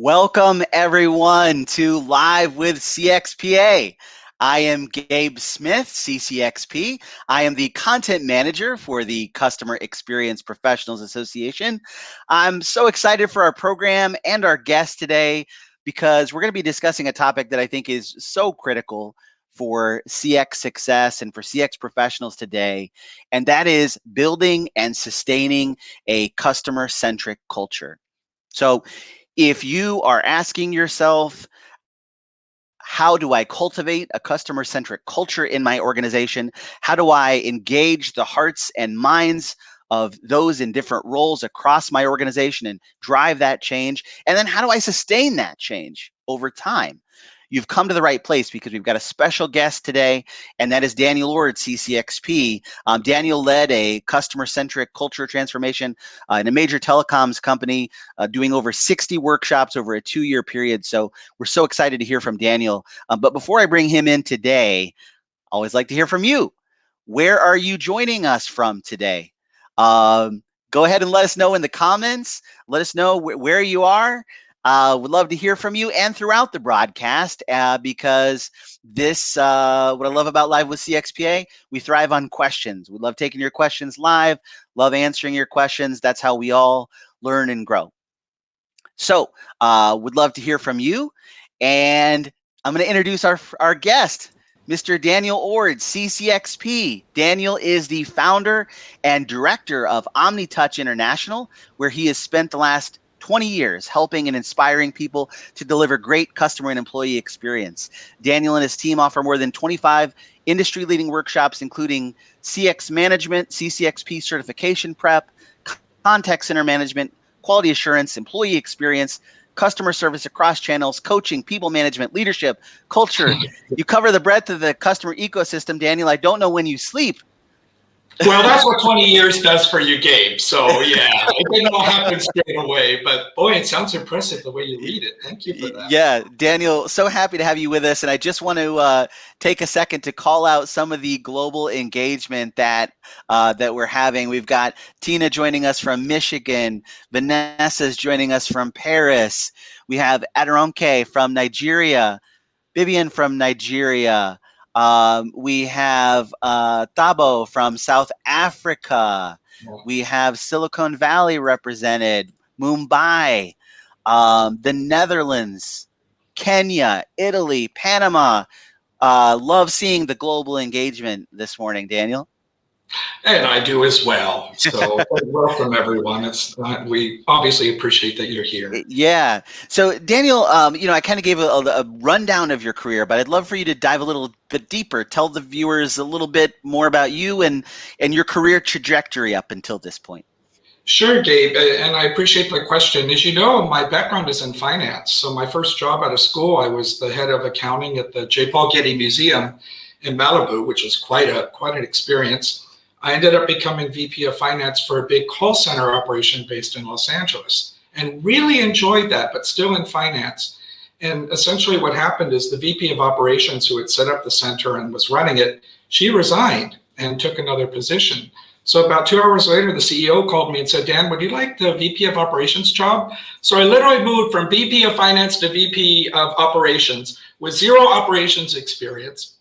Welcome everyone to Live with CXPA. I am Gabe Smith, CCXP. I am the content manager for the Customer Experience Professionals Association. I'm so excited for our program and our guest today because we're going to be discussing a topic that I think is so critical for CX success and for CX professionals today, and that is building and sustaining a customer-centric culture. So if you are asking yourself, how do I cultivate a customer-centric culture in my organization? How do I engage the hearts and minds of those in different roles across my organization and drive that change? And then how do I sustain that change over time? You've come to the right place because we've got a special guest today, and that is Daniel Ord, CCXP. Daniel led a customer-centric culture transformation in a major telecoms company, doing over 60 workshops over a 2-year period. So we're so excited to hear from Daniel. But before I bring him in today, I always like to hear from you. Where are you joining us from today? Go ahead and let us know in the comments. Let us know where you are. Would love to hear from you and throughout the broadcast because this, what I love about Live with CXPA, we thrive on questions. We love taking your questions live, love answering your questions. That's how we all learn and grow. So would love to hear from you. And I'm going to introduce our guest, Mr. Daniel Ord, CCXP. Daniel is the founder and director of OmniTouch International, where he has spent the last 20 years helping and inspiring people to deliver great customer and employee experience. Daniel and his team offer more than 25 industry-leading workshops, including CX management, CCXP certification prep, contact center management, quality assurance, employee experience, customer service across channels, coaching, people management, leadership, culture. You cover the breadth of the customer ecosystem, Daniel. I don't know when you sleep. Well, that's what 20 years does for you, Gabe. So yeah, it didn't all happen straight away, but boy, it sounds impressive the way you read it. Thank you for that. Yeah, Daniel, so happy to have you with us. And I just want to take a second to call out some of the global engagement that we're having. We've got Tina joining us from Michigan. Vanessa's joining us from Paris. We have Adiromke from Nigeria. Vivian from Nigeria. We have Thabo from South Africa. We have Silicon Valley represented, Mumbai, the Netherlands, Kenya, Italy, Panama. Love seeing the global engagement this morning, Daniel. And I do as well. So welcome, everyone. We obviously appreciate that you're here. Yeah. So Daniel, I kind of gave a rundown of your career, but I'd love for you to dive a little bit deeper. Tell the viewers a little bit more about you and your career trajectory up until this point. Sure, Gabe, and I appreciate the question. As you know, my background is in finance. So my first job out of school, I was the head of accounting at the J. Paul Getty Museum in Malibu, which was quite an experience. I ended up becoming VP of Finance for a big call center operation based in Los Angeles and really enjoyed that, but still in finance. And essentially what happened is the VP of Operations who had set up the center and was running it, she resigned and took another position. So about 2 hours later, the CEO called me and said, Dan, would you like the VP of Operations job? So I literally moved from VP of Finance to VP of Operations with zero operations experience.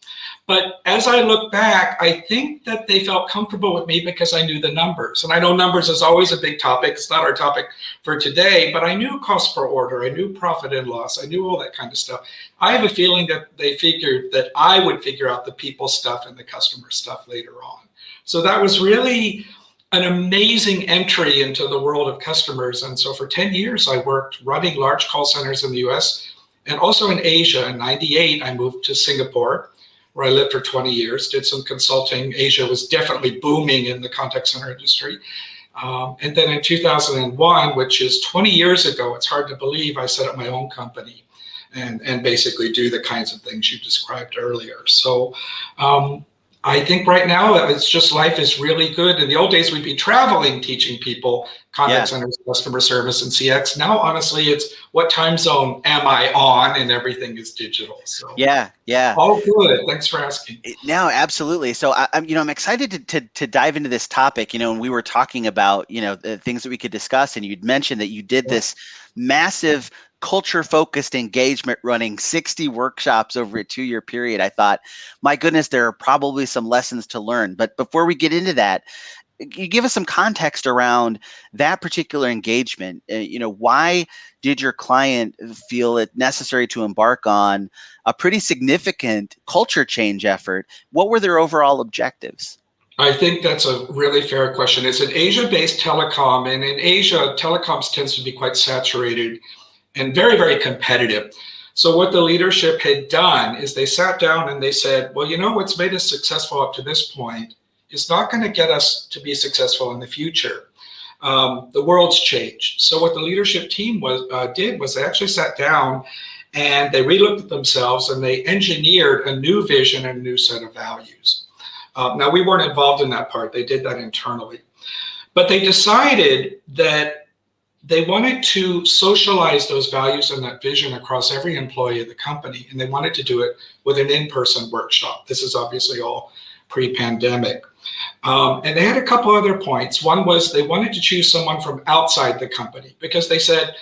But as I look back, I think that they felt comfortable with me because I knew the numbers. And I know numbers is always a big topic. It's not our topic for today, but I knew cost per order. I knew profit and loss. I knew all that kind of stuff. I have a feeling that they figured that I would figure out the people stuff and the customer stuff later on. So that was really an amazing entry into the world of customers. And so for 10 years, I worked running large call centers in the US and also in Asia. In '98, I moved to Singapore, where I lived for 20 years, did some consulting. Asia was definitely booming in the contact center industry. And then in 2001, which is 20 years ago, it's hard to believe, I set up my own company and basically do the kinds of things you described earlier. So I think right now it's just life is really good. In the old days, we'd be traveling, teaching people contact centers, customer service, and CX. Now, honestly, it's what time zone am I on, and everything is digital. So yeah. All good. Thanks for asking. No, absolutely. So I'm excited to dive into this topic. And we were talking about the things that we could discuss, and you'd mentioned that you did this massive culture-focused engagement running 60 workshops over a 2-year period, I thought, my goodness, there are probably some lessons to learn. But before we get into that, you give us some context around that particular engagement. Why did your client feel it necessary to embark on a pretty significant culture change effort? What were their overall objectives? I think that's a really fair question. It's an Asia-based telecom, and in Asia, telecoms tends to be quite saturated and very, very competitive. So what the leadership had done is they sat down and they said, well, what's made us successful up to this point is not going to get us to be successful in the future. The world's changed. So what the leadership team did was they actually sat down and they relooked at themselves and they engineered a new vision and a new set of values. Now, we weren't involved in that part. They did that internally. But they decided that they wanted to socialize those values and that vision across every employee of the company, and they wanted to do it with an in-person workshop. This is obviously all pre-pandemic. And they had a couple other points. One was they wanted to choose someone from outside the company because they said,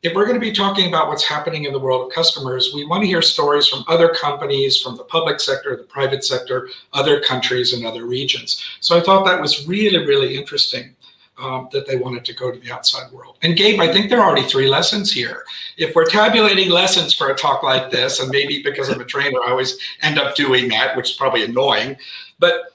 if we're going to be talking about what's happening in the world of customers, we want to hear stories from other companies, from the public sector, the private sector, other countries, and other regions. So I thought that was really, really interesting that they wanted to go to the outside world. And Gabe, I think there are already 3 lessons here. If we're tabulating lessons for a talk like this, and maybe because I'm a trainer, I always end up doing that, which is probably annoying. But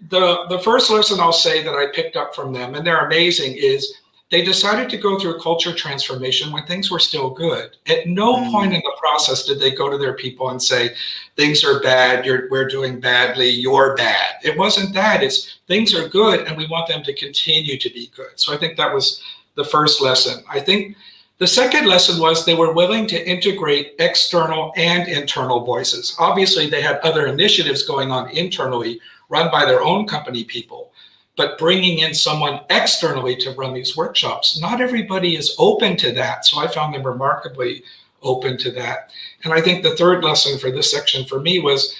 the first lesson I'll say that I picked up from them, and they're amazing, is they decided to go through a culture transformation when things were still good. At no point in the process did they go to their people and say, things are bad, we're doing badly, you're bad. It wasn't that, it's things are good and we want them to continue to be good. So I think that was the first lesson. I think the second lesson was they were willing to integrate external and internal voices. Obviously, they had other initiatives going on internally, run by their own company people. But bringing in someone externally to run these workshops, not everybody is open to that. So I found them remarkably open to that. And I think the third lesson for this section for me was,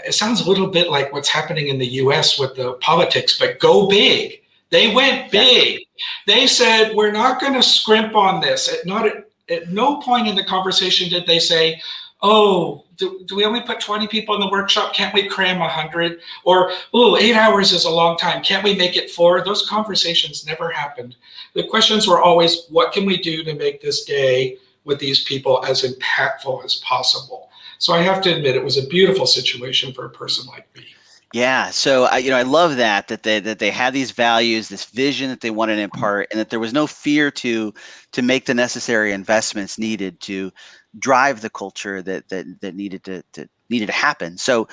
it sounds a little bit like what's happening in the US with the politics, but go big. They went big. They said, we're not going to scrimp on this. At no point in the conversation did they say, oh, do we only put 20 people in the workshop? Can't we cram 100? Or, oh, 8 hours is a long time. Can't we make it 4? Those conversations never happened. The questions were always, what can we do to make this day with these people as impactful as possible? So I have to admit, it was a beautiful situation for a person like me. Yeah, so I love that they had these values, this vision that they wanted to impart, and that there was no fear to make the necessary investments needed to drive the culture that needed to happen. So,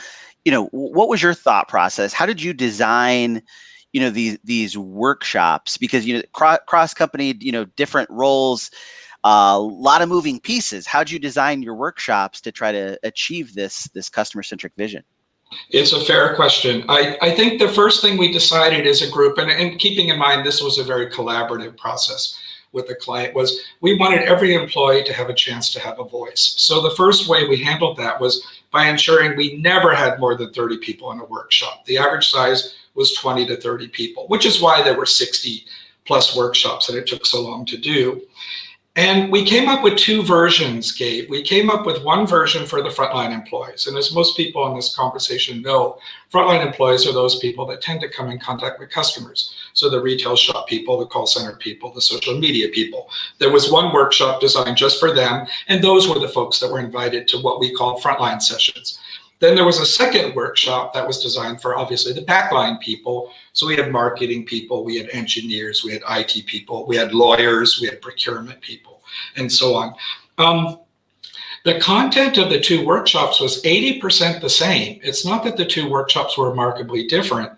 what was your thought process? How did you design, these workshops? Because cross company, different roles, a lot of moving pieces. How did you design your workshops to try to achieve this customer centric vision? It's a fair question. I think the first thing we decided as a group, and keeping in mind this was a very collaborative process with the client, was we wanted every employee to have a chance to have a voice. So the first way we handled that was by ensuring we never had more than 30 people in a workshop. The average size was 20 to 30 people, which is why there were 60 plus workshops and it took so long to do. And we came up with 2 versions, Gabe. We came up with one version for the frontline employees. And as most people in this conversation know, frontline employees are those people that tend to come in contact with customers. So the retail shop people, the call center people, the social media people. There was one workshop designed just for them, and those were the folks that were invited to what we call frontline sessions. Then there was a second workshop that was designed for obviously the backline people. So we had marketing people, we had engineers, we had IT people, we had lawyers, we had procurement people, and so on. The content of the 2 workshops was 80% the same. It's not that the 2 workshops were remarkably different,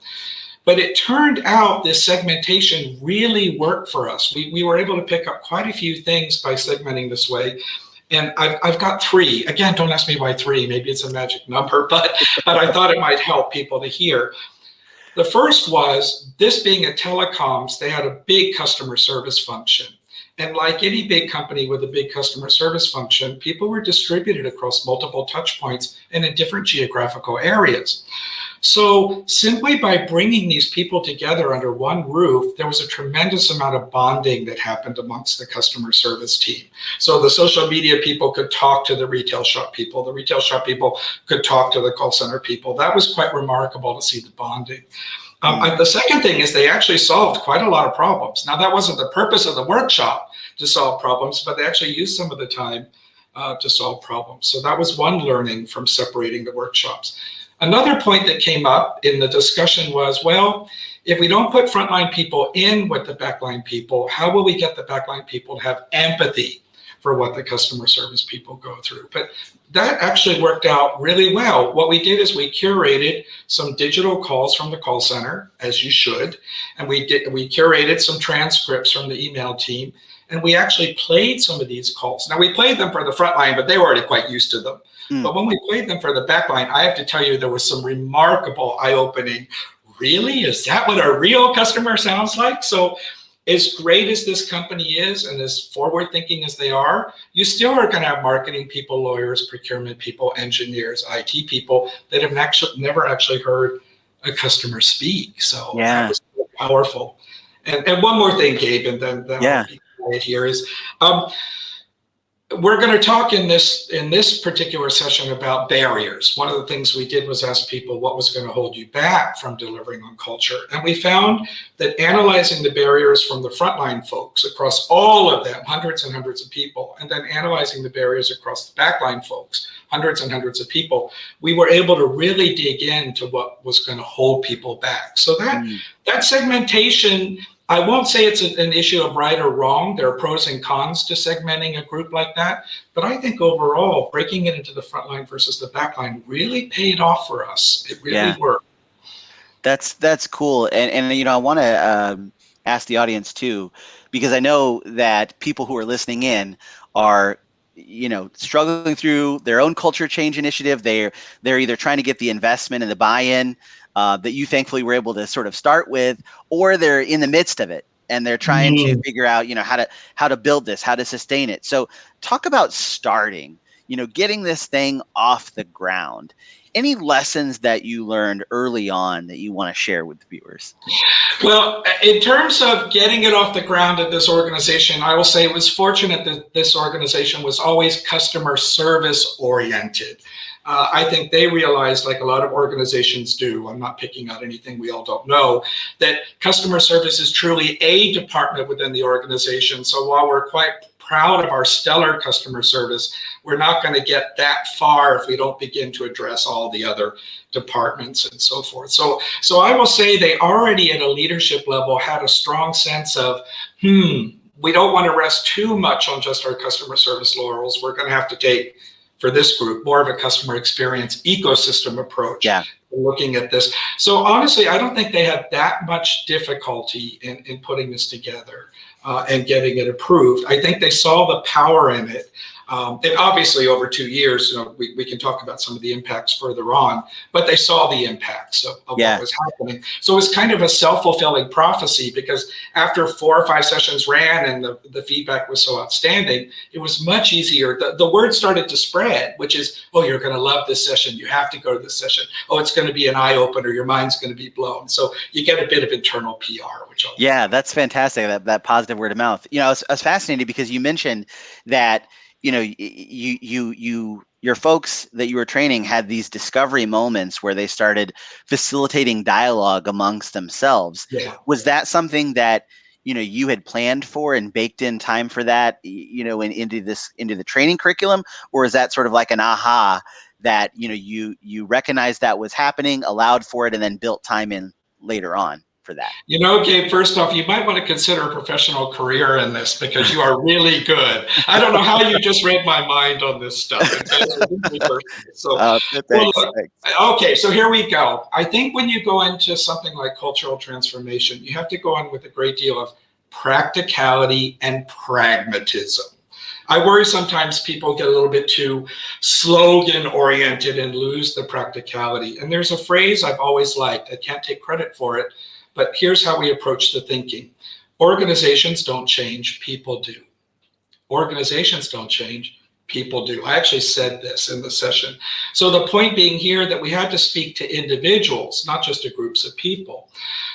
but it turned out this segmentation really worked for us. We were able to pick up quite a few things by segmenting this way. And I've got 3. Again, don't ask me why 3. Maybe it's a magic number, but I thought it might help people to hear. The first was, this being a telecoms, they had a big customer service function. And like any big company with a big customer service function, people were distributed across multiple touch points and in different geographical areas. So simply by bringing these people together under one roof, there was a tremendous amount of bonding that happened amongst the customer service team. So the social media people could talk to the retail shop people. The retail shop people could talk to the call center people. That was quite remarkable to see the bonding. The second thing is they actually solved quite a lot of problems. Now, that wasn't the purpose of the workshop to solve problems, but they actually used some of the time to solve problems. So that was one learning from separating the workshops. Another point that came up in the discussion was, well, if we don't put frontline people in with the backline people, how will we get the backline people to have empathy for what the customer service people go through? But that actually worked out really well. What we did is we curated some digital calls from the call center, as you should, and we curated some transcripts from the email team, and we actually played some of these calls. Now, we played them for the frontline, but they were already quite used to them. But when we played them for the backline, I have to tell you, there was some remarkable eye-opening. Really? Is that what a real customer sounds like? So as great as this company is and as forward-thinking as they are, you still are going to have marketing people, lawyers, procurement people, engineers, IT people that have never actually heard a customer speak. So that was powerful. And one more thing, Gabe, and then I'll be quiet here, is we're going to talk in this particular session about barriers. One of the things we did was ask people what was going to hold you back from delivering on culture. And we found that analyzing the barriers from the frontline folks across all of them, hundreds and hundreds of people, and then analyzing the barriers across the backline folks, hundreds and hundreds of people, we were able to really dig into what was going to hold people back. So that segmentation, I won't say it's an issue of right or wrong. There are pros and cons to segmenting a group like that. But I think overall, breaking it into the front line versus the back line really paid off for us. It really worked. That's cool. And I want to ask the audience too, because I know that people who are listening in are struggling through their own culture change initiative. They're either trying to get the investment and the buy-in that you thankfully were able to sort of start with, or they're in the midst of it and they're trying to figure out, how to build this, how to sustain it. So talk about starting, getting this thing off the ground. Any lessons that you learned early on that you want to share with the viewers? Well, in terms of getting it off the ground at this organization, I will say it was fortunate that this organization was always customer service oriented. I think they realized, like a lot of organizations do, I'm not picking out anything we all don't know, that customer service is truly a department within the organization. So while we're quite proud of our stellar customer service, we're not going to get that far if we don't begin to address all the other departments and so forth. So I will say they already at a leadership level had a strong sense of, we don't want to rest too much on just our customer service laurels. We're going to have to take, for this group, more of a customer experience ecosystem approach. Looking at this. So honestly, I don't think they had that much difficulty in putting this together and getting it approved. I think they saw the power in it. And obviously over 2 years, we can talk about some of the impacts further on, but they saw the impacts of what was happening. So it was kind of a self-fulfilling prophecy, because after 4 or 5 sessions ran and the feedback was so outstanding, it was much easier. The word started to spread, which is, oh, you're going to love this session. You have to go to this session. Oh, it's going to be an eye-opener. Your mind's going to be blown. So you get a bit of internal PR, which that's fantastic. That positive word of mouth. I was fascinated because you mentioned that your folks that you were training had these discovery moments where they started facilitating dialogue amongst themselves. Was that something that you had planned for and baked in time for that, into the training curriculum, or is that sort of like an aha that you recognized that was happening, allowed for it, and then built time in later on for that? Gabe, first off, you might want to consider a professional career in this, because you are really good. I don't know how you just read my mind on this stuff. Okay, so here we go. I think when you go into something like cultural transformation, you have to go in with a great deal of practicality and pragmatism. I worry sometimes people get a little bit too slogan oriented and lose the practicality. And there's a phrase I've always liked. I can't take credit for it, but here's how we approach the thinking. Organizations don't change, people do. Organizations don't change, people do. I actually said this in the session. So the point being here that we had to speak to individuals, not just to groups of people.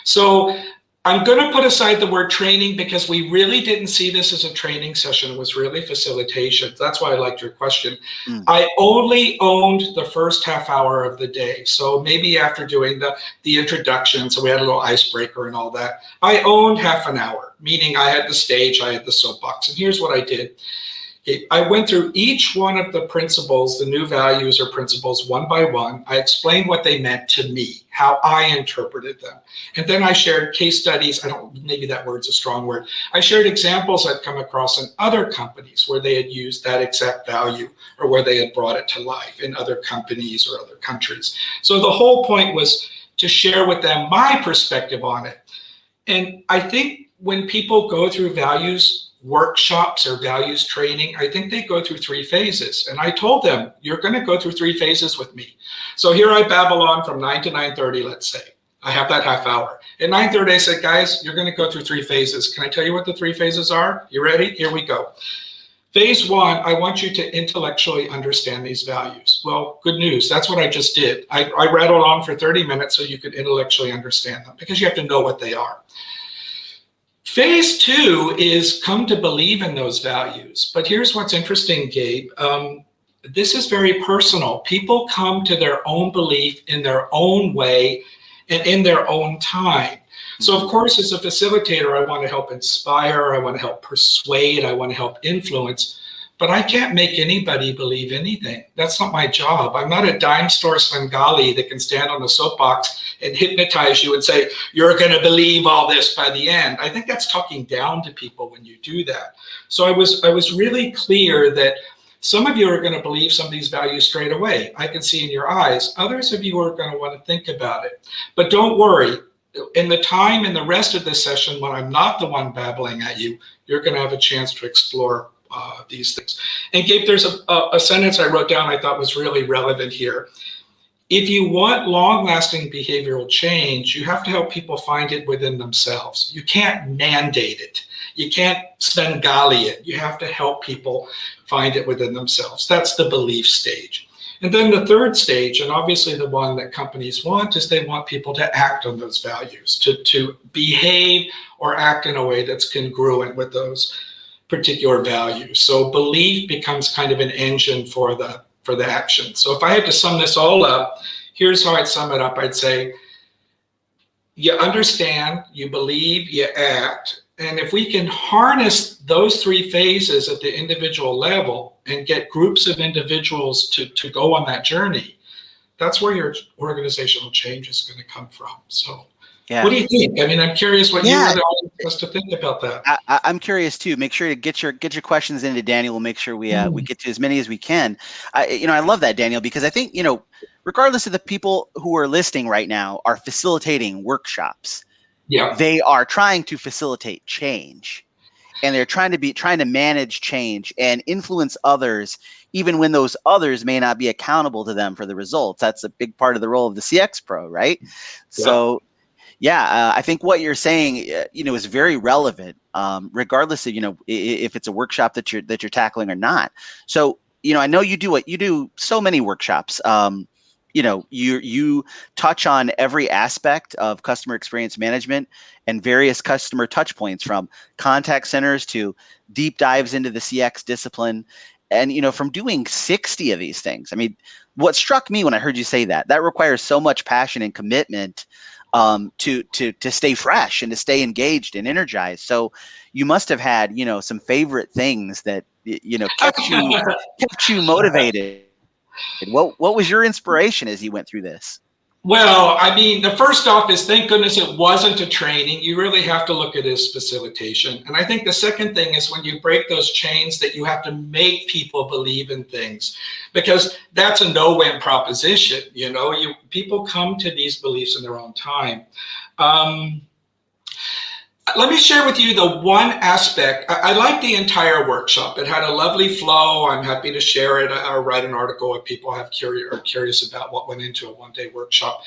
So I'm going to put aside the word training because we really didn't see this as a training session. It was really facilitation. That's why I liked your question. I only owned the first half hour of the day. So maybe after doing the introduction, so we had a little icebreaker and all that, I owned half an hour, meaning I had the stage, I had the soapbox. And here's what I did. I went through each one of the principles, the new values or principles, one by one. I explained what they meant to me, how I interpreted them. And then I shared case studies. Maybe that word's a strong word. I shared examples I'd come across in other companies where they had used that exact value or where they had brought it to life in other companies or other countries. So the whole point was to share with them my perspective on it. And I think when people go through values workshops or values training, I think they go through 3 phases. And I told them, you're going to go through 3 phases with me. So here I babble on from 9 to 9:30, let's say. I have that half hour. At 9:30, I said, guys, you're going to go through 3 phases. Can I tell you what the 3 phases are? You ready? Here we go. Phase 1, I want you to intellectually understand these values. Well, good news. That's what I just did. I rattled on for 30 minutes so you could intellectually understand them because you have to know what they are. Phase 2 is come to believe in those values. But here's what's interesting, Gabe. This is very personal. People come to their own belief in their own way and in their own time. So of course, as a facilitator, I want to help inspire, I want to help persuade, I want to help influence, but I can't make anybody believe anything. That's not my job. I'm not a dime store Svengali that can stand on a soapbox and hypnotize you and say, you're going to believe all this by the end. I think that's talking down to people when you do that. So I was really clear that some of you are going to believe some of these values straight away. I can see in your eyes. Others of you are going to want to think about it. But don't worry. In the time in the rest of this session, when I'm not the one babbling at you, you're going to have a chance to explore these things. And Gabe, there's a sentence I wrote down I thought was really relevant here. If you want long-lasting behavioral change, you have to help people find it within themselves. You can't mandate it. You can't Svengali it. You have to help people find it within themselves. That's the belief stage. And then the third stage, and obviously the one that companies want, is they want people to act on those values, to behave or act in a way that's congruent with those particular values. So belief becomes kind of an engine for the action. So if I had to sum this all up, here's how I'd sum it up. I'd say, you understand, you believe, you act. And if we can harness those 3 phases at the individual level and get groups of individuals to go on that journey, that's where your organizational change is going to come from. So what do you think? I mean, I'm curious what you would want us to think about that. I'm curious too. Make sure to get your questions into Daniel. We'll make sure we get to as many as we can. I love that, Daniel, because I think, regardless of the people who are listening right now are facilitating workshops. Yeah. They are trying to facilitate change, and they're trying to manage change and influence others, even when those others may not be accountable to them for the results. That's a big part of the role of the CX Pro, right? Yeah. So, I think what you're saying, is very relevant, regardless of, if it's a workshop that you're tackling or not. So, I know you do so many workshops. You touch on every aspect of customer experience management and various customer touch points, from contact centers to deep dives into the CX discipline. And, from doing 60 of these things, I mean, what struck me when I heard you say that requires so much passion and commitment to stay fresh and to stay engaged and energized. So you must have had, some favorite things that, kept you motivated. What was your inspiration as you went through this? Well, I mean, the first off is, thank goodness it wasn't a training. You really have to look at it as facilitation. And I think the second thing is when you break those chains, that you have to make people believe in things, because that's a no-win proposition. People come to these beliefs in their own time. Let me share with you the one aspect. I like the entire workshop. It had a lovely flow. I'm happy to share it or write an article if people are curious about what went into a one-day workshop.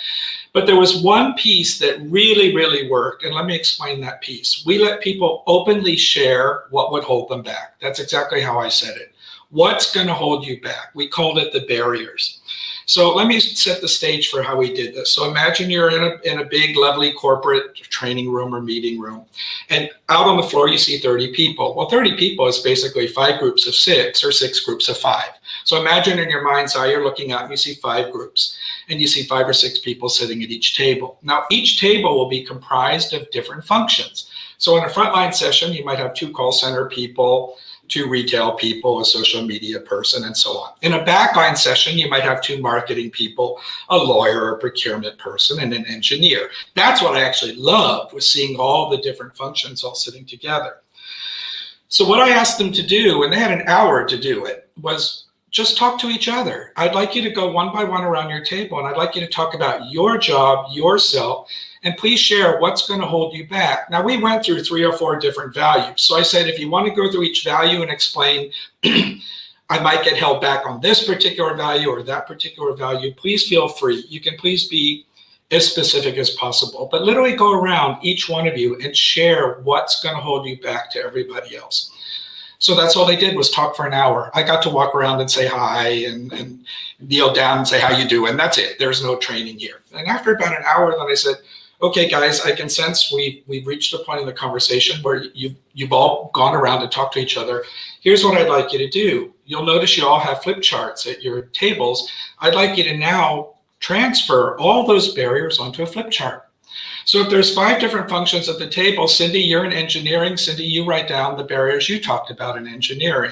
But there was one piece that really, really worked. And let me explain that piece. We let people openly share what would hold them back. That's exactly how I said it. What's going to hold you back? We called it the barriers. So let me set the stage for how we did this. So imagine you're in a big, lovely corporate training room or meeting room, and out on the floor you see 30 people. Well, 30 people is basically 5 groups of 6 or 6 groups of 5. So imagine in your mind's eye you're looking out and you see 5 groups, and you see 5 or 6 people sitting at each table. Now each table will be comprised of different functions. So in a frontline session you might have 2 call center people, 2 retail people, a social media person, and so on. In a backline session, you might have 2 marketing people, a lawyer, a procurement person, and an engineer. That's what I actually loved, was seeing all the different functions all sitting together. So what I asked them to do, and they had an hour to do it, was just talk to each other. I'd like you to go one by one around your table, and I'd like you to talk about your job, yourself, and please share what's going to hold you back. Now, we went through 3 or 4 different values. So I said, if you want to go through each value and explain, I might get held back on this particular value or that particular value, please feel free. You can please be as specific as possible, but literally go around each one of you and share what's going to hold you back to everybody else. So that's all they did, was talk for an hour. I got to walk around and say hi and kneel down and say how you do, and that's it. There's no training here. And after about an hour, then I said, okay, guys, I can sense we've reached a point in the conversation where you've all gone around and talked to each other. Here's what I'd like you to do. You'll notice you all have flip charts at your tables. I'd like you to now transfer all those barriers onto a flip chart. So if there's 5 different functions at the table, Cindy, you're in engineering. Cindy, you write down the barriers you talked about in engineering.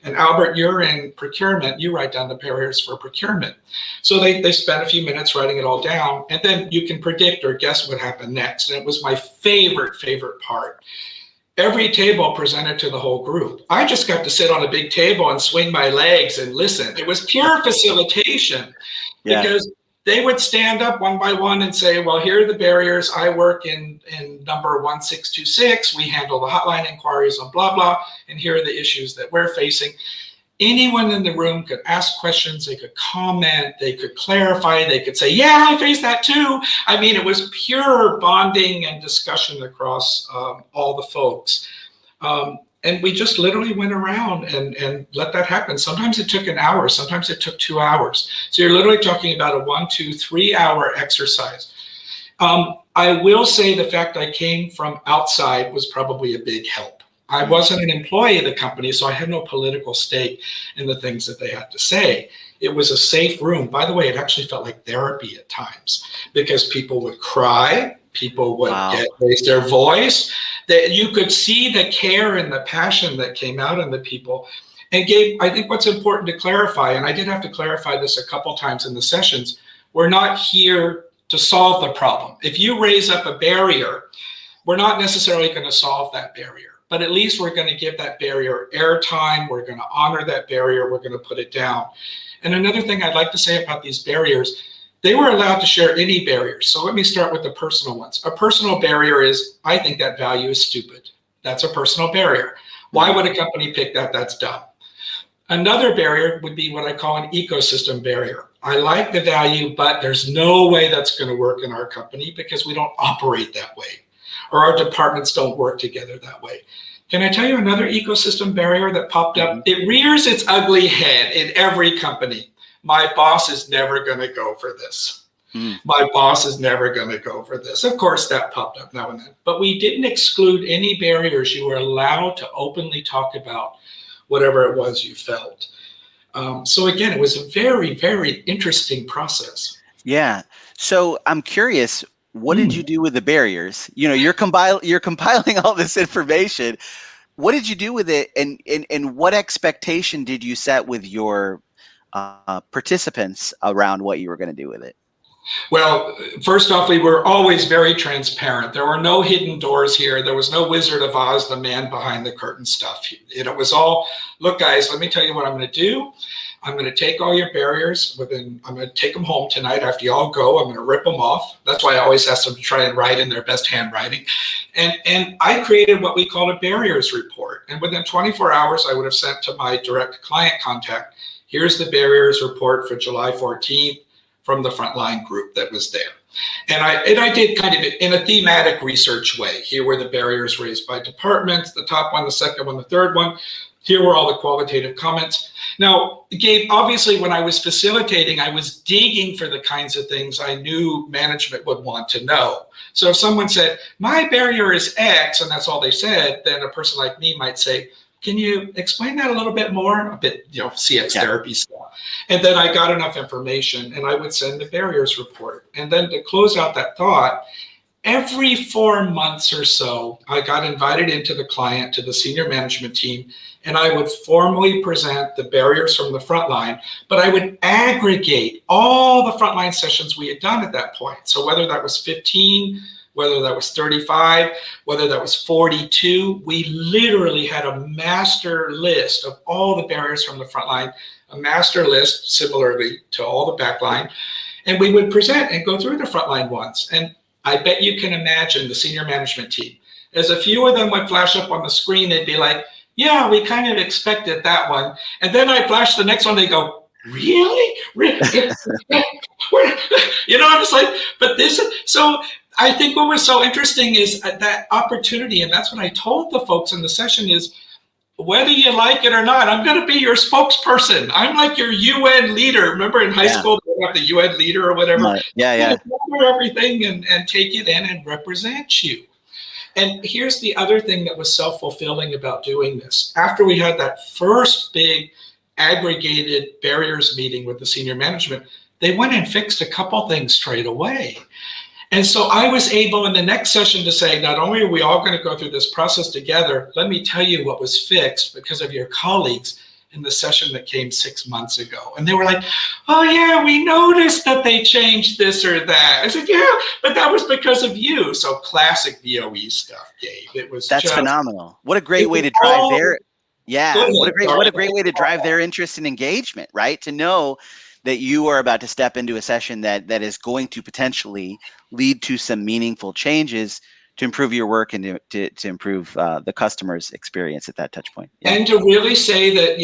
And Albert, you're in procurement. You write down the barriers for procurement. So they spent a few minutes writing it all down, and then you can predict or guess what happened next. And it was my favorite part. Every table presented to the whole group. I just got to sit on a big table and swing my legs and listen. It was pure facilitation. Yeah. Because they would stand up one by one and say, well, here are the barriers. I work in number 1626. We handle the hotline inquiries on blah, blah. And here are the issues that we're facing. Anyone in the room could ask questions. They could comment. They could clarify. They could say, yeah, I face that too. I mean, it was pure bonding and discussion across all the folks. And we just literally went around and let that happen. Sometimes it took an hour, sometimes it took 2 hours. So you're literally talking about a 1, 2, 3 hour exercise. I will say the fact I came from outside was probably a big help. I wasn't an employee of the company, so I had no political stake in the things that they had to say. It was a safe room. By the way, it actually felt like therapy at times, because people would cry, people would raise their voice, that you could see the care and the passion that came out in the people. And Gabe, I think what's important to clarify, and I did have to clarify this a couple times in the sessions, we're not here to solve the problem. If you raise up a barrier, we're not necessarily going to solve that barrier, but at least we're going to give that barrier airtime. We're going to honor that barrier. We're going to put it down. And another thing I'd like to say about these barriers, they were allowed to share any barriers. So let me start with the personal ones. A personal barrier is, I think that value is stupid. That's a personal barrier. Why would a company pick that? That's dumb. Another barrier would be what I call an ecosystem barrier. I like the value, but there's no way that's going to work in our company because we don't operate that way, or our departments don't work together that way. Can I tell you another ecosystem barrier that popped up? It rears its ugly head in every company. My boss is never going to go for this. My boss is never going to go for this. Of course, that popped up now and then. But we didn't exclude any barriers. You were allowed to openly talk about whatever it was you felt. So again, it was a very, very interesting process. Yeah. So I'm curious, what did you do with the barriers? You know, you're compiling all this information. What did you do with it, and what expectation did you set with your participants around what you were going to do with it? Well, first off, we were always very transparent. There were no hidden doors here. There was no Wizard of Oz, the man behind the curtain stuff. It was all, look, guys, let me tell you what I'm going to do. I'm going to take all your barriers I'm going to take them home tonight after you all go. I'm going to rip them off. That's why I always ask them to try and write in their best handwriting. And I created what we call a barriers report. And within 24 hours, I would have sent to my direct client contact, here's the barriers report for July 14th from the frontline group that was there. And I did kind of in a thematic research way. Here were the barriers raised by departments, the top one, the second one, the third one. Here were all the qualitative comments. Now, Gabe, obviously when I was facilitating, I was digging for the kinds of things I knew management would want to know. So if someone said, my barrier is X, and that's all they said, then a person like me might say, can you explain that a little bit more? A bit, CX therapy stuff. And then I got enough information and I would send the barriers report. And then to close out that thought, every 4 months or so, I got invited into the client, to the senior management team, and I would formally present the barriers from the front line, but I would aggregate all the frontline sessions we had done at that point. So whether that was 15, whether that was 35, whether that was 42, we literally had a master list of all the barriers from the front line, a master list similarly to all the backline, and we would present and go through the frontline ones. And I bet you can imagine the senior management team. As a few of them would flash up on the screen, they'd be like, yeah, we kind of expected that one. And then I flash the next one, they go, really? I was like, but this is, so I think what was so interesting is that opportunity, and that's what I told the folks in the session is, whether you like it or not, I'm going to be your spokesperson. I'm like your UN leader. Remember in high school, they have the UN leader or whatever? Yeah. Cover everything and take it in and represent you. And here's the other thing that was self-fulfilling about doing this. After we had that first big aggregated barriers meeting with the senior management, they went and fixed a couple things straight away. And so I was able in the next session to say, not only are we all going to go through this process together, let me tell you what was fixed because of your colleagues in the session that came 6 months ago. And they were like, oh yeah, we noticed that they changed this or that. I said, yeah, but that was because of you. So classic VOE stuff, Gabe. That's phenomenal. What a great way to drive their, what a great way to drive their interest and engagement, right? To know that you are about to step into a session that is going to potentially lead to some meaningful changes to improve your work and to improve the customer's experience at that touch point. Yeah. And to really say that,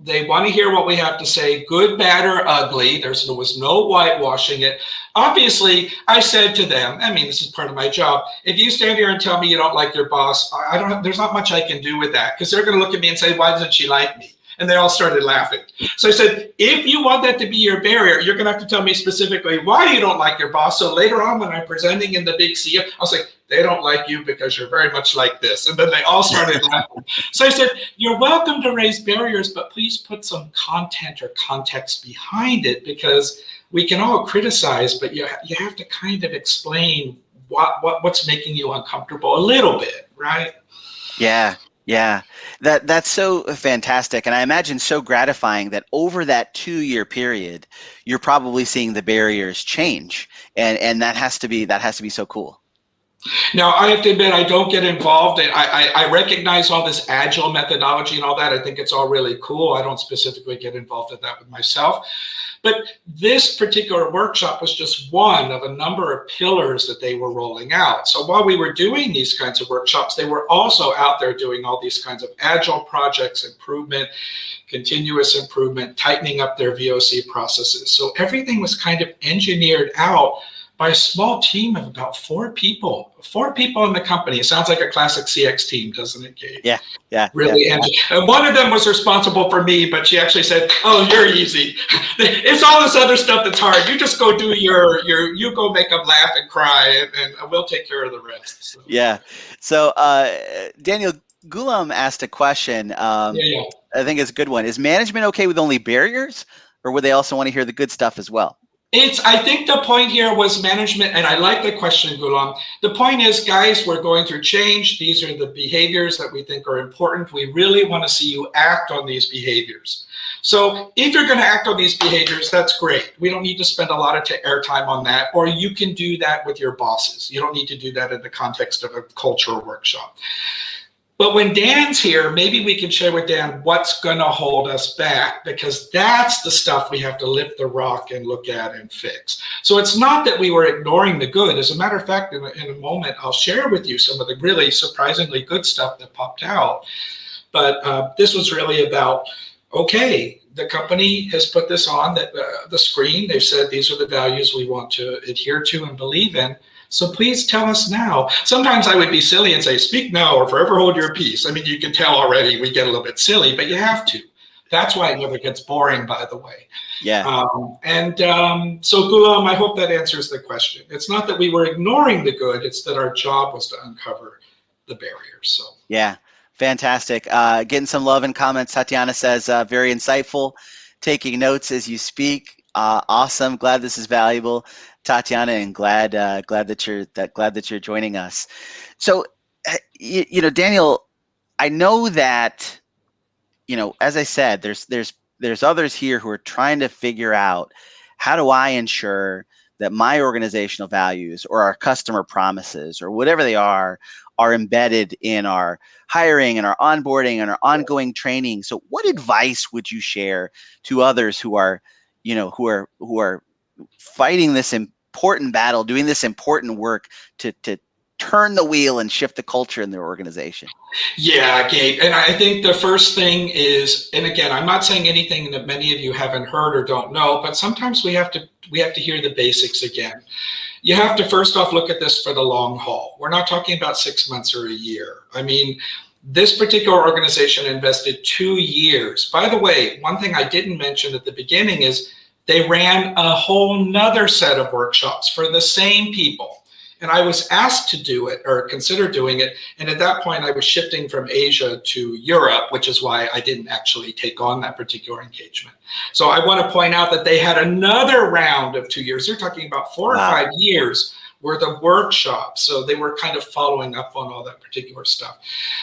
they want to hear what we have to say, good, bad, or ugly. There was no whitewashing it. Obviously, I said to them, this is part of my job. If you stand here and tell me you don't like your boss, there's not much I can do with that because they're going to look at me and say, why doesn't she like me? And they all started laughing. So I said, if you want that to be your barrier, you're going to have to tell me specifically why you don't like your boss. So later on, when I'm presenting in the big CEO, I'll say, they don't like you because you're very much like this. And then they all started laughing. So I said, you're welcome to raise barriers, but please put some content or context behind it because we can all criticize, but you have to kind of explain what's making you uncomfortable a little bit, right? Yeah, that's so fantastic, and I imagine so gratifying that over that 2-year period, you're probably seeing the barriers change, and that has to be so cool. Now, I have to admit, I don't get involved. I recognize all this Agile methodology and all that. I think it's all really cool. I don't specifically get involved in that with myself. But this particular workshop was just one of a number of pillars that they were rolling out. So while we were doing these kinds of workshops, they were also out there doing all these kinds of Agile projects, improvement, continuous improvement, tightening up their VOC processes. So everything was kind of engineered out by a small team of about 4 people. 4 people in the company. It sounds like a classic CX team, doesn't it, Gabe? Yeah. Really. Yeah. And one of them was responsible for me, but she actually said, oh, you're easy. It's all this other stuff that's hard. You just go do you go make them laugh and cry, and we'll take care of the rest. So. Yeah. So Daniel Gulam asked a question. I think it's a good one. Is management okay with only barriers, or would they also want to hear the good stuff as well? I think the point here was management, and I like the question, Gulam. The point is, guys, we're going through change. These are the behaviors that we think are important. We really want to see you act on these behaviors. So if you're going to act on these behaviors, that's great. We don't need to spend a lot of airtime on that, or you can do that with your bosses. You don't need to do that in the context of a cultural workshop. But when Dan's here, maybe we can share with Dan what's going to hold us back, because that's the stuff we have to lift the rock and look at and fix. So it's not that we were ignoring the good. As a matter of fact, in a moment, I'll share with you some of the really surprisingly good stuff that popped out. But this was really about, okay, the company has put this on the screen. They've said these are the values we want to adhere to and believe in. So please tell us now. Sometimes I would be silly and say, speak now or forever hold your peace. I mean, you can tell already we get a little bit silly, but you have to. That's why it never gets boring, by the way. Yeah. So Gulam, I hope that answers the question. It's not that we were ignoring the good, it's that our job was to uncover the barriers. So Yeah, fantastic. Getting some love and comments. Tatiana says, very insightful, taking notes as you speak. Awesome. Glad this is valuable, Tatiana, and glad that you're joining us. So, Daniel, I know that, as I said, there's others here who are trying to figure out, how do I ensure that my organizational values or our customer promises or whatever they are embedded in our hiring and our onboarding and our ongoing training. So what advice would you share to others who are fighting this important battle, doing this important work to turn the wheel and shift the culture in their organization? Yeah, Gabe. And I think the first thing is, and again, I'm not saying anything that many of you haven't heard or don't know, but sometimes we have to hear the basics again. You have to first off look at this for the long haul. We're not talking about 6 months or a year. I mean, this particular organization invested 2 years. By the way, one thing I didn't mention at the beginning is they ran a whole nother set of workshops for the same people. And I was asked to do it or consider doing it. And at that point, I was shifting from Asia to Europe, which is why I didn't actually take on that particular engagement. So I want to point out that they had another round of 2 years. They're talking about 4 or 5 years worth of workshops. So they were kind of following up on all that particular stuff.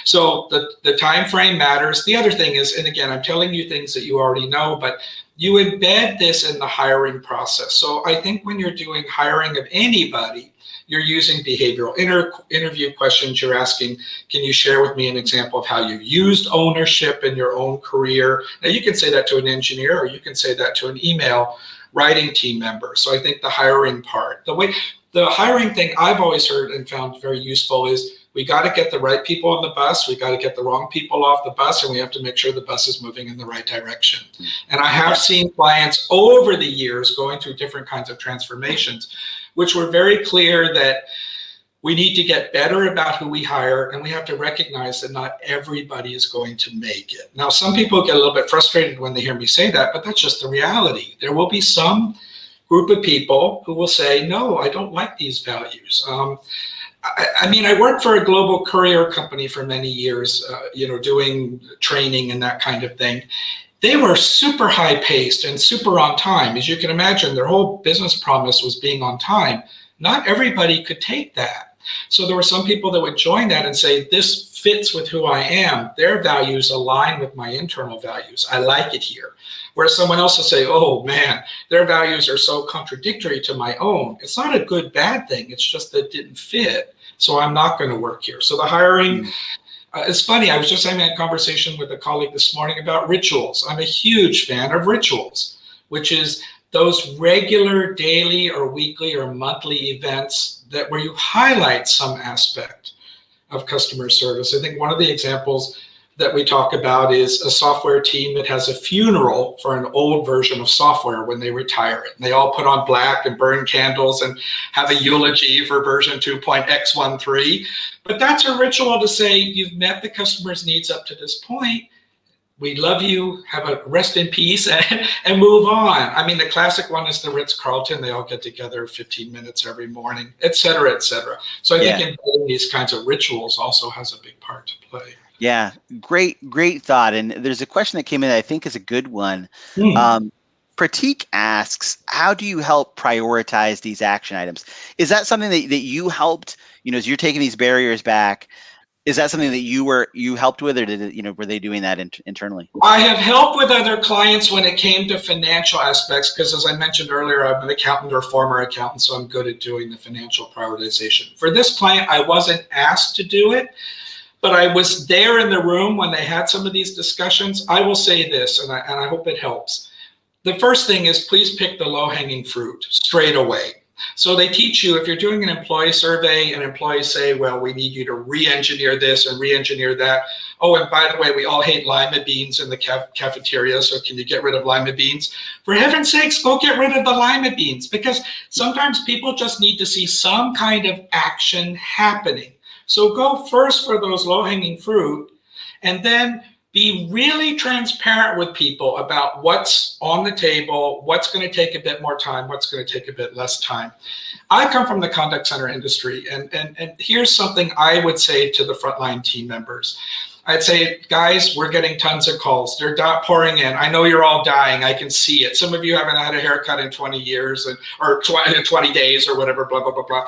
So the time frame matters. The other thing is, and again, I'm telling you things that you already know, but you embed this in the hiring process. So I think when you're doing hiring of anybody, you're using behavioral interview questions. You're asking, can you share with me an example of how you used ownership in your own career? Now, you can say that to an engineer, or you can say that to an email writing team member. So I think the hiring part, the hiring thing I've always heard and found very useful is, we got to get the right people on the bus, we got to get the wrong people off the bus, and we have to make sure the bus is moving in the right direction. And I have seen clients over the years going through different kinds of transformations, which were very clear that we need to get better about who we hire, and we have to recognize that not everybody is going to make it. Now, some people get a little bit frustrated when they hear me say that, but that's just the reality. There will be some group of people who will say, no, I don't like these values. I mean, I worked for a global courier company for many years, doing training and that kind of thing. They were super high paced and super on time. As you can imagine, their whole business promise was being on time. Not everybody could take that. So there were some people that would join that and say, this fits with who I am. Their values align with my internal values. I like it here. Whereas someone else will say, oh man, their values are so contradictory to my own. It's not a good, bad thing. It's just that it didn't fit. So I'm not going to work here. So the hiring, it's funny. I was just having a conversation with a colleague this morning about rituals. I'm a huge fan of rituals, which is those regular daily or weekly or monthly events where you highlight some aspect of customer service. I think one of the examples that we talk about is a software team that has a funeral for an old version of software when they retire it. And they all put on black and burn candles and have a eulogy for version 2.x13. But that's a ritual to say, you've met the customer's needs up to this point. We love you, have a rest in peace, and move on. I mean, the classic one is the Ritz-Carlton. They all get together 15 minutes every morning, et cetera, et cetera. So I think embedding these kinds of rituals also has a big part to play. Yeah, great thought. And there's a question that came in that I think is a good one. Pratik asks, how do you help prioritize these action items? Is that something that you helped, as you're taking these barriers back, is that something that you helped with, or were they doing that internally? I have helped with other clients when it came to financial aspects, because as I mentioned earlier, I'm an accountant or former accountant, so I'm good at doing the financial prioritization. For this client, I wasn't asked to do it, but I was there in the room when they had some of these discussions. I will say this, and I hope it helps. The first thing is, please pick the low-hanging fruit straight away. So they teach you, if you're doing an employee survey and employees say, well, we need you to re-engineer this and re-engineer that. Oh, and by the way, we all hate lima beans in the cafeteria, so can you get rid of lima beans? For heaven's sakes, go get rid of the lima beans, because sometimes people just need to see some kind of action happening. So go first for those low-hanging fruit, and then be really transparent with people about what's on the table, what's going to take a bit more time, what's going to take a bit less time. I come from the contact center industry, and here's something I would say to the frontline team members. I'd say, guys, we're getting tons of calls. They're pouring in. I know you're all dying. I can see it. Some of you haven't had a haircut in 20 years or 20 days or whatever, blah, blah, blah, blah.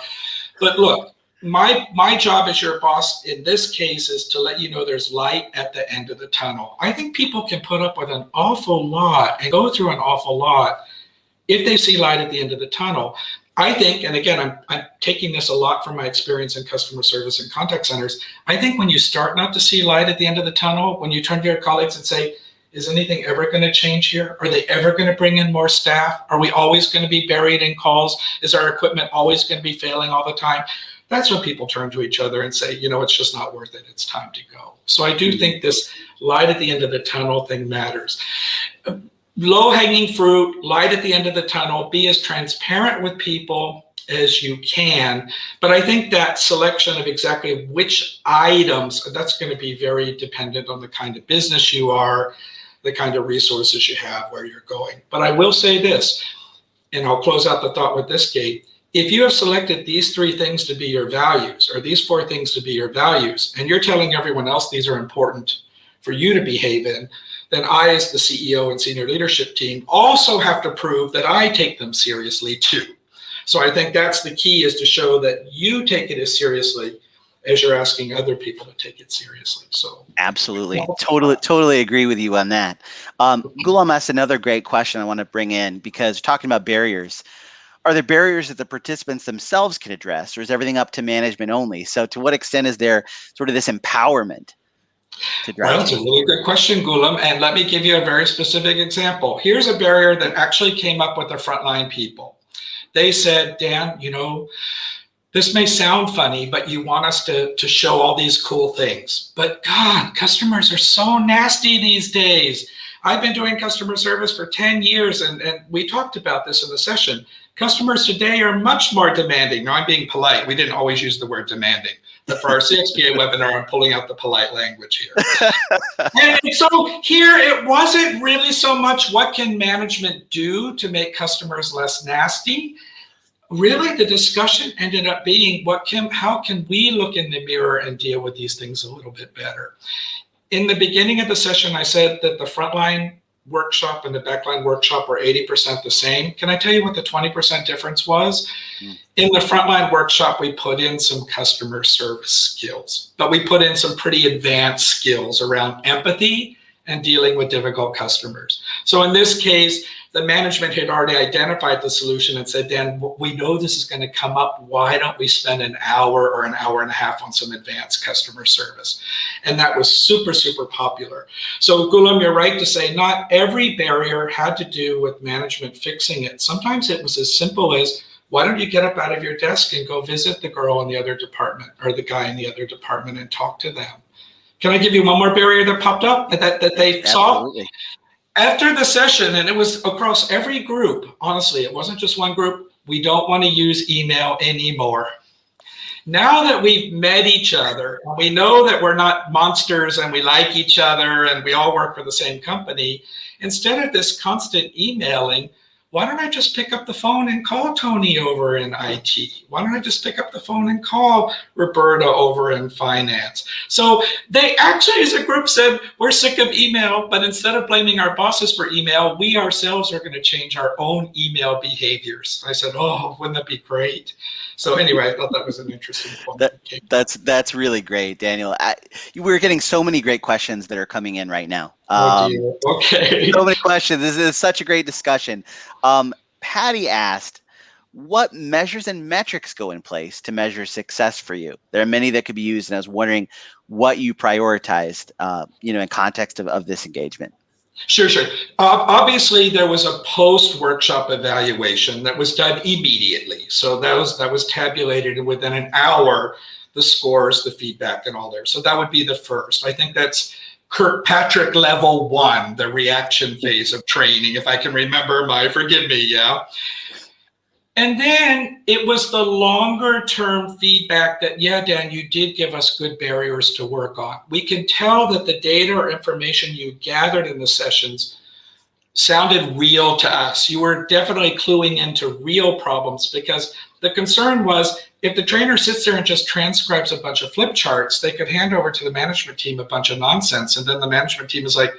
But look, my job as your boss in this case is to let you know there's light at the end of the tunnel. I think people can put up with an awful lot and go through an awful lot if they see light at the end of the tunnel. I think, and again, I'm taking this a lot from my experience in customer service and contact centers. I think when you start not to see light at the end of the tunnel, when you turn to your colleagues and say, is anything ever going to change here? Are they ever going to bring in more staff? Are we always going to be buried in calls? Is our equipment always going to be failing all the time? That's when people turn to each other and say, you know, it's just not worth it. It's time to go. So I do think this light at the end of the tunnel thing matters. Low-hanging fruit, light at the end of the tunnel, be as transparent with people as you can. But I think that selection of exactly which items, that's going to be very dependent on the kind of business you are, the kind of resources you have, where you're going. But I will say this, and I'll close out the thought with this, Gabe. If you have selected these 3 things to be your values, or these 4 things to be your values, and you're telling everyone else these are important for you to behave in, then I, as the CEO and senior leadership team, also have to prove that I take them seriously too. So I think that's the key, is to show that you take it as seriously as you're asking other people to take it seriously. So absolutely, totally agree with you on that. Ghulam asked another great question I want to bring in, because talking about barriers, are there barriers that the participants themselves can address, or is everything up to management only? So to what extent is there sort of this empowerment to drive Well, it's a change? really good question, Ghulam, and let me give you a very specific example. Here's a barrier that actually came up with the frontline people. They said, Dan, you know, this may sound funny, but you want us to show all these cool things. But God, customers are so nasty these days. I've been doing customer service for 10 years, and we talked about this in the session. Customers today are much more demanding. Now, I'm being polite. We didn't always use the word demanding. But for our CXPA webinar, I'm pulling out the polite language here. And so here, it wasn't really so much what can management do to make customers less nasty. Really, the discussion ended up being, how can we look in the mirror and deal with these things a little bit better? In the beginning of the session, I said that the frontline workshop and the backline workshop were 80% the same. Can I tell you what the 20% difference was? In the frontline workshop, we put in some customer service skills, but we put in some pretty advanced skills around empathy and dealing with difficult customers. So in this case, the management had already identified the solution and said, Dan, we know this is going to come up. Why don't we spend an hour or an hour and a half on some advanced customer service? And that was super, super popular. So Ghulam, you're right to say not every barrier had to do with management fixing it. Sometimes it was as simple as, why don't you get up out of your desk and go visit the girl in the other department or the guy in the other department and talk to them? Can I give you one more barrier that popped up that they saw? Absolutely. After the session, and it was across every group, honestly, it wasn't just one group, we don't want to use email anymore. Now that we've met each other, and we know that we're not monsters and we like each other and we all work for the same company, instead of this constant emailing, why don't I just pick up the phone and call Tony over in IT? Why don't I just pick up the phone and call Roberta over in finance? So they actually, as a group, said, we're sick of email, but instead of blaming our bosses for email, we ourselves are going to change our own email behaviors. I said, oh, wouldn't that be great? So anyway, I thought that was an interesting point. That's really great, Daniel. We're getting so many great questions that are coming in right now. Oh dear. Okay. So many questions. This is such a great discussion. Patty asked, what measures and metrics go in place to measure success for you? There are many that could be used, and I was wondering what you prioritized, in context of this engagement. Sure, sure. Obviously, there was a post-workshop evaluation that was done immediately. So that was tabulated within an hour, the scores, the feedback, and all there. So that would be the first. I think that's Kirkpatrick level 1, the reaction phase of training, if I can remember forgive me, yeah. And then it was the longer term feedback that, yeah, Dan, you did give us good barriers to work on. We can tell that the data or information you gathered in the sessions sounded real to us. You were definitely cluing into real problems, because the concern was if the trainer sits there and just transcribes a bunch of flip charts, they could hand over to the management team a bunch of nonsense. And then the management team is like,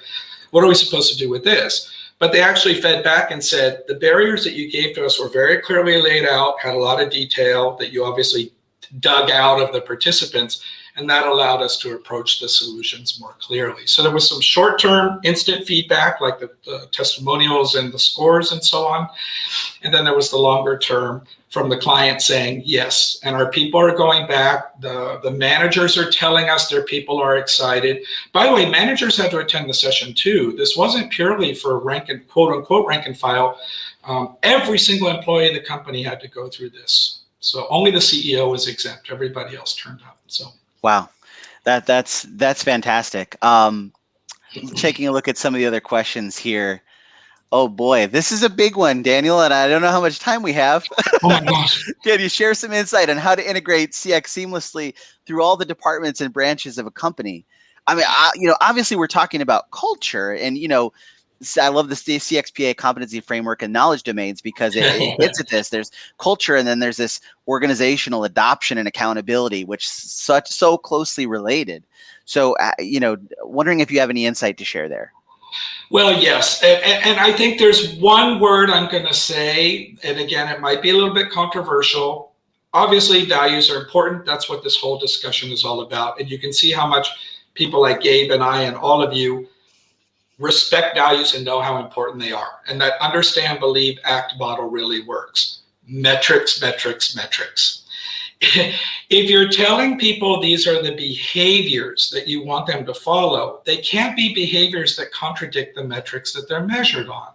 what are we supposed to do with this? But they actually fed back and said, the barriers that you gave to us were very clearly laid out, had a lot of detail that you obviously dug out of the participants, and that allowed us to approach the solutions more clearly. So there was some short-term instant feedback, like the testimonials and the scores and so on. And then there was the longer term from the client saying, yes, and our people are going back. The managers are telling us their people are excited. By the way, managers had to attend the session too. This wasn't purely for rank and quote unquote rank and file. Every single employee of the company had to go through this. So only the CEO was exempt. Everybody else turned up. So. Wow, that's fantastic. Taking a look at some of the other questions here. Oh boy, this is a big one, Daniel, and I don't know how much time we have. Oh my gosh. Can you share some insight on how to integrate CX seamlessly through all the departments and branches of a company? I mean, obviously we're talking about culture, and I love the CXPA competency framework and knowledge domains, because it gets at this. There's culture, and then there's this organizational adoption and accountability, which so closely related. So, wondering if you have any insight to share there. Well, yes. And I think there's one word I'm going to say, and again, it might be a little bit controversial. Obviously, values are important. That's what this whole discussion is all about. And you can see how much people like Gabe and I and all of you respect values and know how important they are. And that understand, believe, act model really works. Metrics, metrics, metrics. If you're telling people these are the behaviors that you want them to follow, they can't be behaviors that contradict the metrics that they're measured on.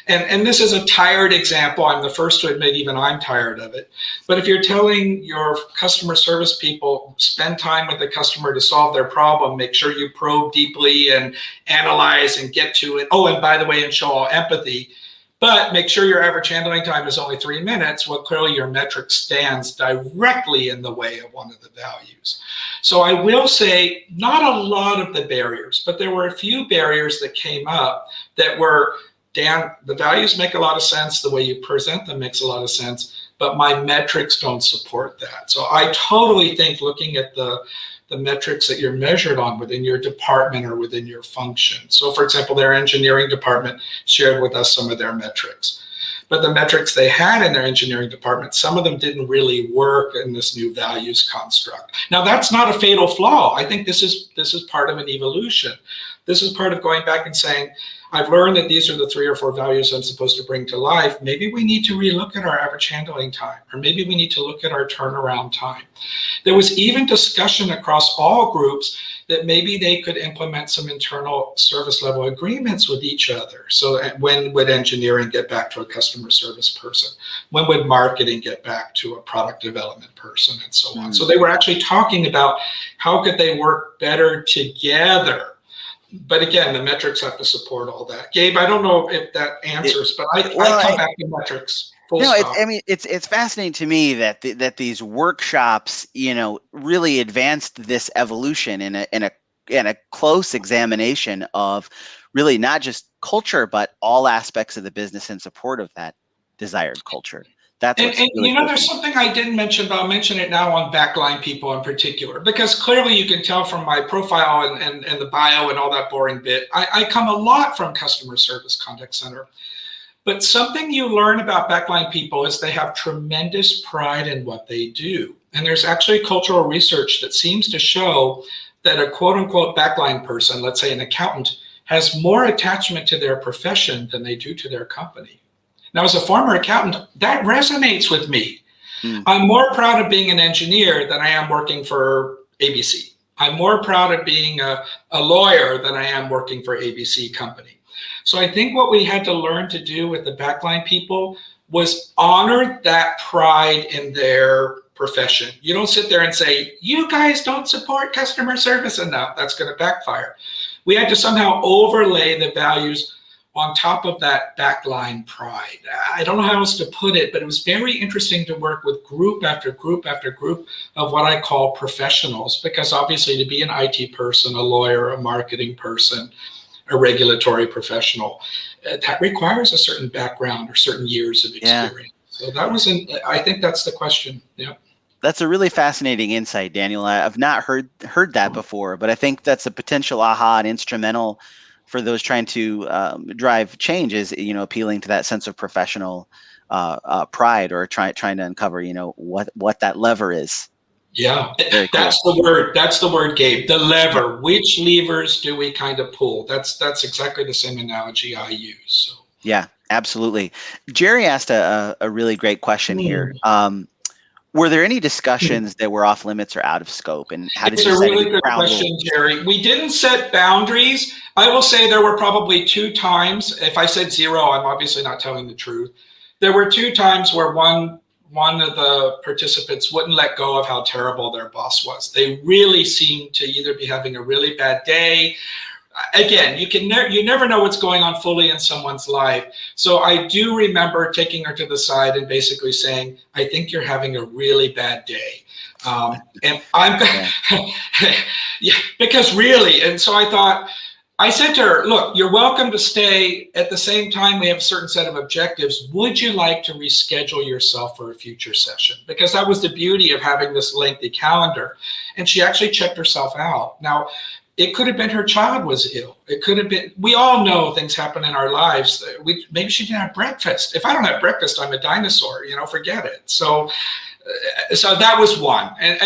And this is a tired example. I'm the first to admit even I'm tired of it. But if you're telling your customer service people, spend time with the customer to solve their problem, make sure you probe deeply and analyze and get to it. Oh, and by the way, and show all empathy. But make sure your average handling time is only 3 minutes. Well, clearly your metric stands directly in the way of one of the values. So I will say not a lot of the barriers, but there were a few barriers that came up that were, Dan, the values make a lot of sense. The way you present them makes a lot of sense, but my metrics don't support that. So I totally think looking at the metrics that you're measured on within your department or within your function. So for example, their engineering department shared with us some of their metrics. But the metrics they had in their engineering department, some of them didn't really work in this new values construct. Now that's not a fatal flaw. I think this is part of an evolution. This is part of going back and saying, I've learned that these are the 3 or 4 values I'm supposed to bring to life. Maybe we need to relook at our average handling time, or maybe we need to look at our turnaround time. There was even discussion across all groups that maybe they could implement some internal service level agreements with each other. So when would engineering get back to a customer service person? When would marketing get back to a product development person, and so on? So they were actually talking about how could they work better together. But again, the metrics have to support all that. Gabe, I don't know if that answers, but I come back to metrics. It's fascinating to me that that these workshops, really advanced this evolution in a close examination of really not just culture, but all aspects of the business in support of that desired culture. That's what's really cool. There's something I didn't mention, but I'll mention it now on Backline people in particular, because clearly you can tell from my profile and the bio and all that boring bit, I come a lot from customer service contact center. But something you learn about Backline people is they have tremendous pride in what they do. And there's actually cultural research that seems to show that a quote unquote Backline person, let's say an accountant, has more attachment to their profession than they do to their company. Now, as a former accountant, that resonates with me. I'm more proud of being an engineer than I am working for ABC. I'm more proud of being a lawyer than I am working for ABC company. So I think what we had to learn to do with the Backline people was honor that pride in their profession. You don't sit there and say, you guys don't support customer service enough. That's going to backfire. We had to somehow overlay the values on top of that Backline pride. I don't know how else to put it, but it was very interesting to work with group after group after group of what I call professionals, because obviously to be an IT person, a lawyer, a marketing person, a regulatory professional, that requires a certain background or certain years of experience. So that was, I think that's the question. Yeah. That's a really fascinating insight, Daniel. I've not heard that before, but I think that's a potential aha and instrumental for those trying to drive change, is, appealing to that sense of professional pride, or trying to uncover, what that lever is. Yeah, Very cool. that's the word. That's the word, Gabe. The lever. Which levers do we kind of pull? That's exactly the same analogy I use. So. Yeah, absolutely. Jerry asked a really great question here. Were there any discussions that were off limits or out of scope, and how did It's you a set really any good ground question, rules? Jerry. We didn't set boundaries. I will say there were probably 2 times. If I said 0, I'm obviously not telling the truth. There were 2 times where one of the participants wouldn't let go of how terrible their boss was. They really seemed to either be having a really bad day. Again, you never know what's going on fully in someone's life. So I do remember taking her to the side and basically saying, I think you're having a really bad day. And I'm yeah, because really, and so I said to her, look, you're welcome to stay. At the same time, we have a certain set of objectives. Would you like to reschedule yourself for a future session? Because that was the beauty of having this lengthy calendar. And she actually checked herself out. Now, it could have been her child was ill. It could have been, we all know things happen in our lives. Maybe she didn't have breakfast. If I don't have breakfast, I'm a dinosaur, forget it. So that was one. And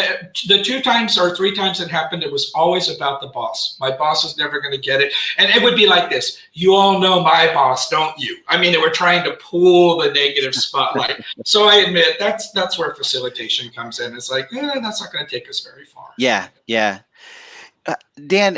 the 2 times or 3 times it happened, it was always about the boss. My boss is never going to get it. And it would be like this. You all know my boss, don't you? I mean, they were trying to pull the negative spotlight. So I admit that's where facilitation comes in. It's like, that's not going to take us very far. Yeah. Dan,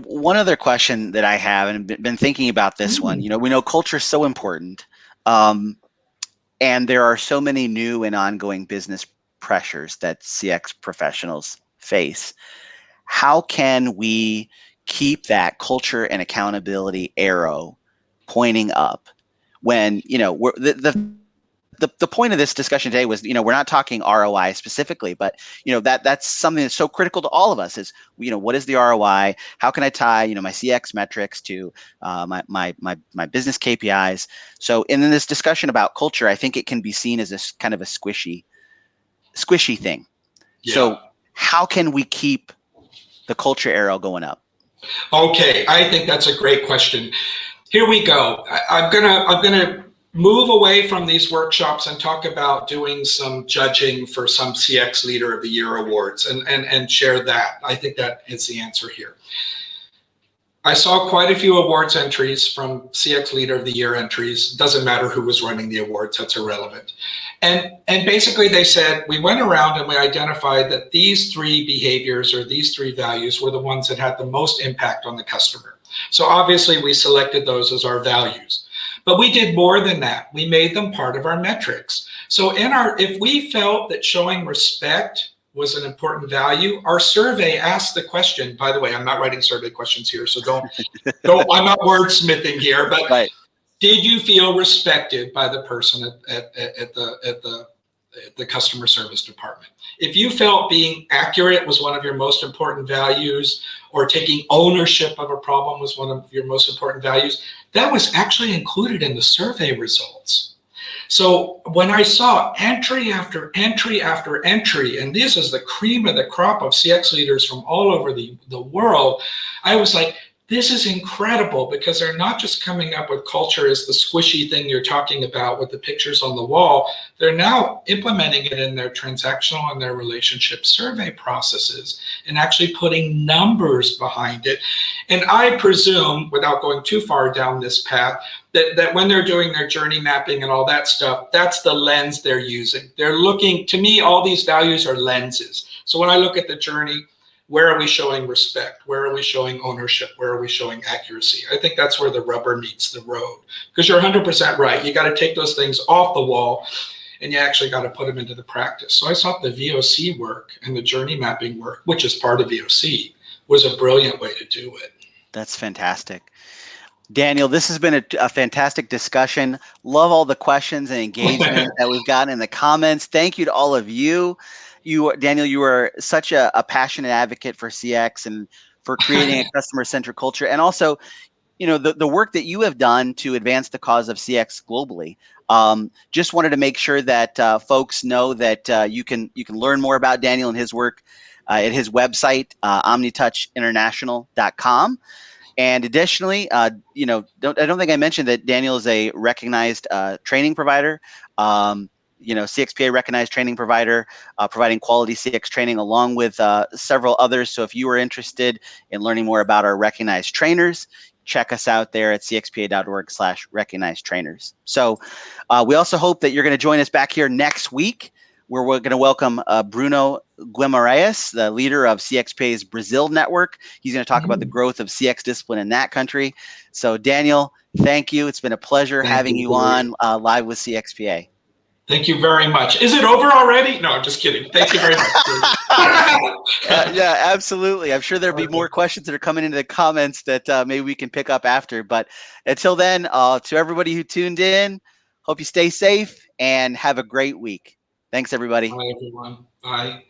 one other question that I have, and been thinking about this one, we know culture is so important, and there are so many new and ongoing business pressures that CX professionals face. How can we keep that culture and accountability arrow pointing up when, we're, the point of this discussion today was, we're not talking ROI specifically, but that's something that's so critical to all of us is, what is the ROI? How can I tie, my CX metrics to my business KPIs? So in this discussion about culture, I think it can be seen as a kind of a squishy thing. Yeah. So how can we keep the culture arrow going up? Okay, I think that's a great question. Here we go. I'm gonna move away from these workshops and talk about doing some judging for some CX Leader of the Year awards and share that. I think that is the answer here. I saw quite a few awards entries from CX Leader of the Year entries. Doesn't matter who was running the awards, that's irrelevant. And basically they said, we went around and we identified that these 3 behaviors or these 3 values were the ones that had the most impact on the customer. So obviously we selected those as our values. But we did more than that. We made them part of our metrics. So if we felt that showing respect was an important value, our survey asked the question, by the way, I'm not writing survey questions here, so don't I'm not wordsmithing here, but right. Did you feel respected by the person at the customer service department? If you felt being accurate was one of your most important values, or taking ownership of a problem was one of your most important values, that was actually included in the survey results. So when I saw entry after entry after entry, and this is the cream of the crop of CX leaders from all over the world, I was like, this is incredible, because they're not just coming up with culture as the squishy thing you're talking about with the pictures on the wall. They're now implementing it in their transactional and their relationship survey processes and actually putting numbers behind it. And I presume, without going too far down this path, that when they're doing their journey mapping and all that stuff, that's the lens they're using. They're looking, to me, all these values are lenses. So when I look at the journey, Where are we showing respect? Where are we showing ownership? Where are we showing accuracy? I think that's where the rubber meets the road. Because you're 100% right. You got to take those things off the wall and you actually got to put them into the practice. So I thought the VOC work and the journey mapping work, which is part of VOC, was a brilliant way to do it. That's fantastic. Daniel, this has been a fantastic discussion. Love all the questions and engagement that we've gotten in the comments. Thank you to all of you. Daniel, you are such a passionate advocate for CX and for creating a customer-centric culture. And also, the work that you have done to advance the cause of CX globally. Just wanted to make sure that folks know that you can learn more about Daniel and his work at his website, omnitouchinternational.com. And additionally, I don't think I mentioned that Daniel is a recognized training provider. CXPA recognized training provider, providing quality CX training along with several others. So if you are interested in learning more about our recognized trainers, check us out there at cxpa.org/recognized trainers. So we also hope that you're going to join us back here next week, where we're going to welcome Bruno Guimarães, the leader of CXPA's Brazil network. He's going to talk about the growth of CX discipline in that country. So Daniel, thank you. It's been a pleasure having you on live with CXPA. Thank you very much. Is it over already? No, I'm just kidding. Thank you very much. Yeah, absolutely. I'm sure there'll be more questions that are coming into the comments that maybe we can pick up after. But until then, to everybody who tuned in, hope you stay safe and have a great week. Thanks, everybody. Bye, everyone. Bye.